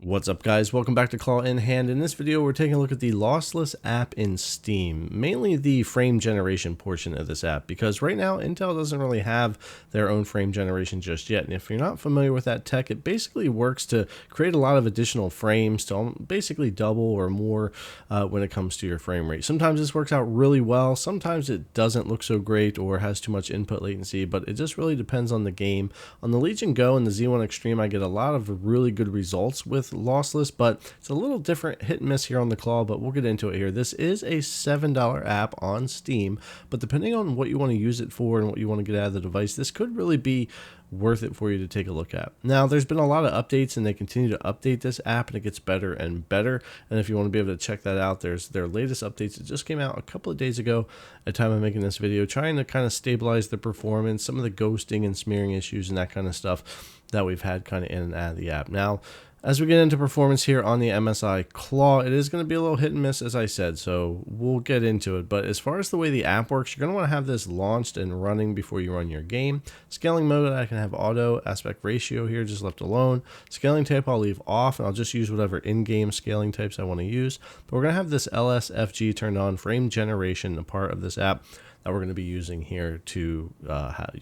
What's up, guys? Welcome back to Claw in Hand. In this video, we're taking a look at the Lossless app in Steam, mainly the frame generation portion of this app, because right now Intel doesn't really have their own frame generation just yet. And if you're not familiar with that tech, it basically works to create a lot of additional frames to basically double or more when it comes to your frame rate. Sometimes this works out really well. Sometimes it doesn't look so great or has too much input latency, but it just really depends on the game. On the Legion Go and the Z1 Extreme, I get a lot of really good results with Lossless, but it's a little different hit and miss here on the Claw, but we'll get into it here. This is a $7 app on Steam, but depending on what you want to use it for and what you want to get out of the device, this could really be worth it for you to take a look at. Now, there's been a lot of updates and they continue to update this app and it gets better and better. And if you want to be able to check that out, there's their latest updates. It just came out a couple of days ago at the time of making this video, trying to kind of stabilize the performance, some of the ghosting and smearing issues and that kind of stuff that we've had kind of in and out of the app. Now, as we get into performance here on the MSI Claw, it is going to be a little hit and miss, as I said, so we'll get into it. But as far as the way the app works, you're going to want to have this launched and running before you run your game. Scaling mode, I can have auto. Aspect ratio here just left alone. Scaling type I'll leave off, and I'll just use whatever in-game scaling types I want to use. But we're going to have this LSFG turned on, frame generation, a part of this app that we're going to be using here to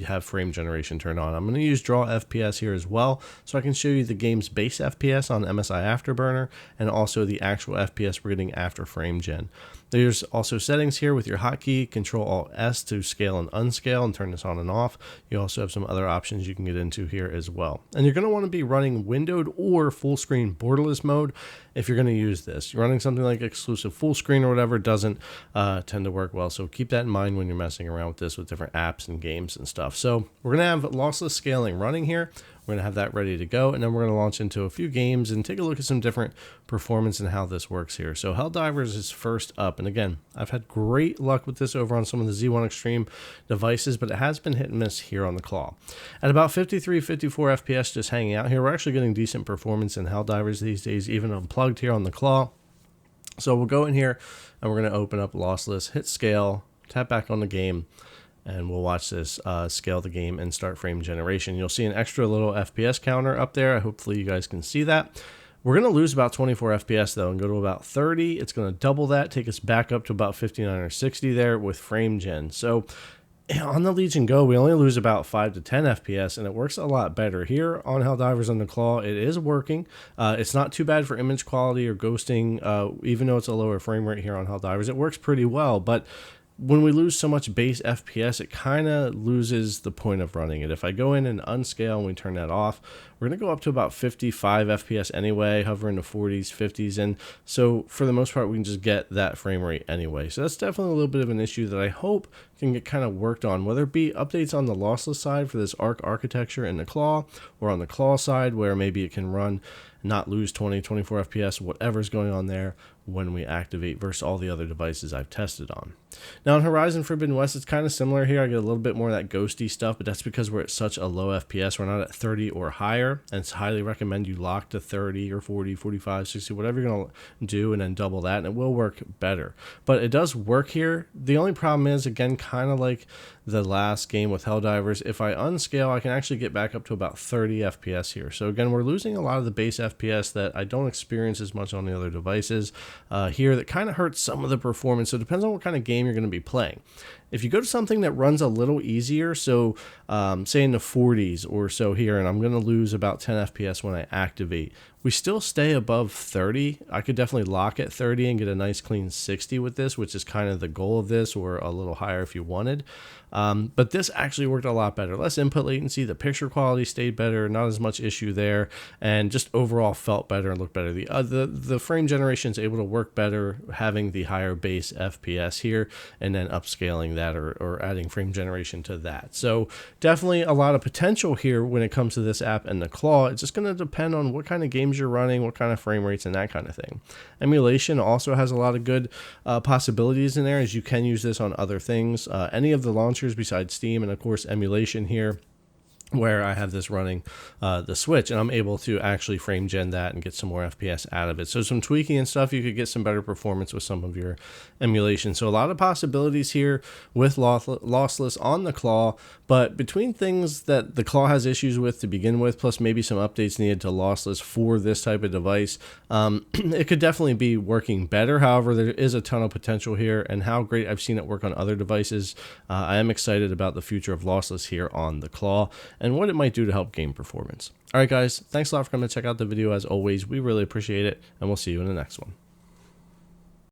have frame generation turned on. I'm going to use draw FPS here as well, so I can show you the game's base FPS on MSI Afterburner and also the actual FPS we're getting after frame gen. There's also settings here with your hotkey, Control-Alt-S to scale and unscale and turn this on and off. You also have some other options you can get into here as well. And you're going to want to be running windowed or full screen borderless mode if you're going to use this. You're running something like exclusive full screen or whatever doesn't tend to work well, so keep that in mind when you're messing around with this with different apps and games and stuff. So we're going to have lossless scaling running here. We're going to have that ready to go, and then we're going to launch into a few games and take a look at some different performance and how this works here. So Helldivers is first up, and again, I've had great luck with this over on some of the Z1 Extreme devices, but it has been hit and miss here on the Claw. At about 53, 54 FPS just hanging out here, we're actually getting decent performance in Helldivers these days, even unplugged here on the Claw. So we'll go in here, and we're going to open up Lossless, hit scale, tap back on the game, and we'll watch this scale the game and start frame generation. You'll see an extra little FPS counter up there. Hopefully you guys can see that. We're going to lose about 24 FPS though and go to about 30. It's going to double that, take us back up to about 59 or 60 there with frame gen. So on the Legion Go, we only lose about 5 to 10 FPS, and it works a lot better. Here on Helldivers on the Claw, it is working. It's not too bad for image quality or ghosting, even though it's a lower frame rate here on Helldivers. It works pretty well, but when we lose so much base FPS, it kind of loses the point of running it. If I go in and unscale and we turn that off, we're going to go up to about 55 FPS anyway, hover in the 40s, 50s, and so for the most part, we can just get that frame rate anyway. So that's definitely a little bit of an issue that I hope can get kind of worked on, whether it be updates on the lossless side for this ARC architecture in the Claw, or on the Claw side where maybe it can run, not lose 20, 24 FPS, whatever's going on there when we activate versus all the other devices I've tested on. Now on Horizon Forbidden West, it's kind of similar here. I get a little bit more of that ghosty stuff, but that's because we're at such a low FPS. We're not at 30 or higher, and it's highly recommend you lock to 30 or 40, 45, 60, whatever you're going to do, and then double that, and it will work better. But it does work here. The only problem is, again, kind of like the last game with Helldivers, if I unscale, I can actually get back up to about 30 FPS here. So again, we're losing a lot of the base FPS that I don't experience as much on the other devices here. That kind of hurts some of the performance. So it depends on what kind of game you're going to be playing. If you go to something that runs a little easier, so say in the 40s or so here, and I'm going to lose about 10 FPS when I activate, we still stay above 30. I could definitely lock at 30 and get a nice clean 60 with this, which is kind of the goal of this, or a little higher if you wanted. But this actually worked a lot better. Less input latency, the picture quality stayed better, not as much issue there, and just overall felt better and looked better. The frame generation is able to work better having the higher base FPS here, and then upscaling that or adding frame generation to that. So definitely a lot of potential here when it comes to this app and the Claw. It's just going to depend on what kind of games you're running, what kind of frame rates, and that kind of thing. Emulation also has a lot of good possibilities in there, as you can use this on other things. Any of the launchers besides Steam, and of course emulation here where I have this running the Switch, and I'm able to actually frame gen that and get some more FPS out of it. So some tweaking and stuff, you could get some better performance with some of your emulation. So a lot of possibilities here with Lossless on the Claw, but between things that the Claw has issues with to begin with, plus maybe some updates needed to Lossless for this type of device, it could definitely be working better. However, there is a ton of potential here, and how great I've seen it work on other devices. I am excited about the future of Lossless here on the Claw and what it might do to help game performance. All right, guys, thanks a lot for coming to check out the video. As always, we really appreciate it, and we'll see you in the next one.